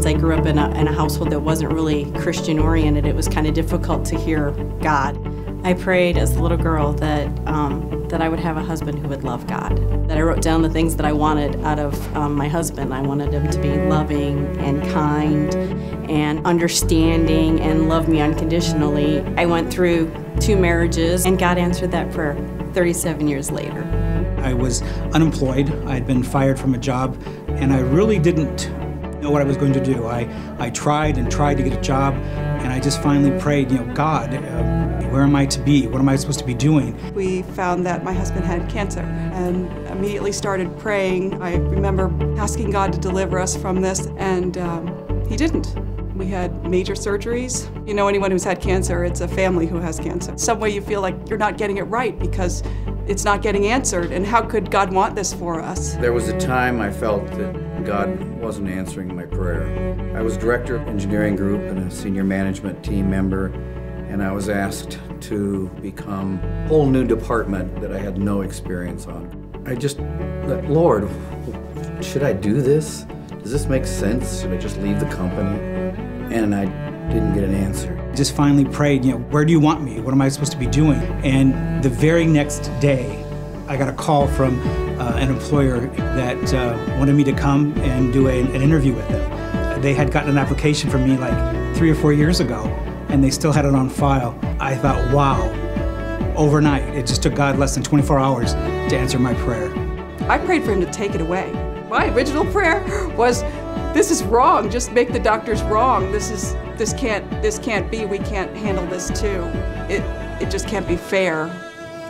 since I grew up in a household that wasn't really Christian oriented, it was kind of difficult to hear God. I prayed as a little girl that I would have a husband who would love God. That I wrote down the things that I wanted out of my husband. I wanted him to be loving and kind and understanding and love me unconditionally. I went through 2 marriages and God answered that prayer 37 years later. I was unemployed. I had been fired from a job and I really didn't know what I was going to do. I tried and tried to get a job and I just finally prayed, God, where am I to be? What am I supposed to be doing? We found that my husband had cancer and immediately started praying. I remember asking God to deliver us from this, and He didn't. We had major surgeries. Anyone who's had cancer, it's a family who has cancer. Some way you feel like you're not getting it right because it's not getting answered, and how could God want this for us? There was a time I felt that God wasn't answering my prayer. I was director of engineering group and a senior management team member, and I was asked to become a whole new department that I had no experience on. I just thought, Lord, should I do this? Does this make sense? Should I just leave the company? And I didn't get an answer. I just finally prayed, where do you want me? What am I supposed to be doing? And the very next day, I got a call from an employer that wanted me to come and do an interview with them. They had gotten an application from me like 3 or 4 years ago, and they still had it on file. I thought, wow, overnight. It just took God less than 24 hours to answer my prayer. I prayed for Him to take it away. My original prayer was, this is wrong, just make the doctors wrong. This can't be, we can't handle this too. It just can't be fair.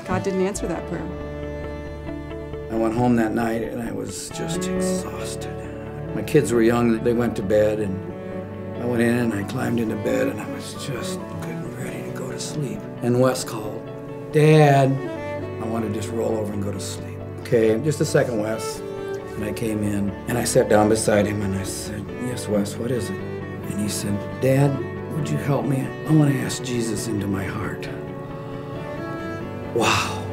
God didn't answer that prayer. I went home that night and I was just exhausted. My kids were young, they went to bed, and I went in and I climbed into bed and I was just getting ready to go to sleep. And Wes called, Dad. I wanted to just roll over and go to sleep. Okay, just a second, Wes. And I came in and I sat down beside him and I said, yes, Wes, what is it? And he said, Dad, would you help me? I want to ask Jesus into my heart. Wow,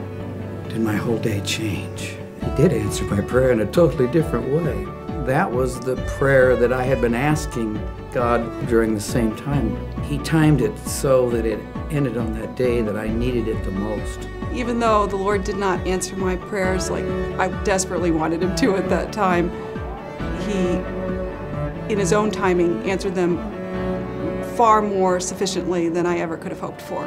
did my whole day change? He did answer my prayer in a totally different way. That was the prayer that I had been asking God during the same time. He timed it so that it ended on that day that I needed it the most. Even though the Lord did not answer my prayers like I desperately wanted Him to at that time, He, in His own timing, answered them far more sufficiently than I ever could have hoped for.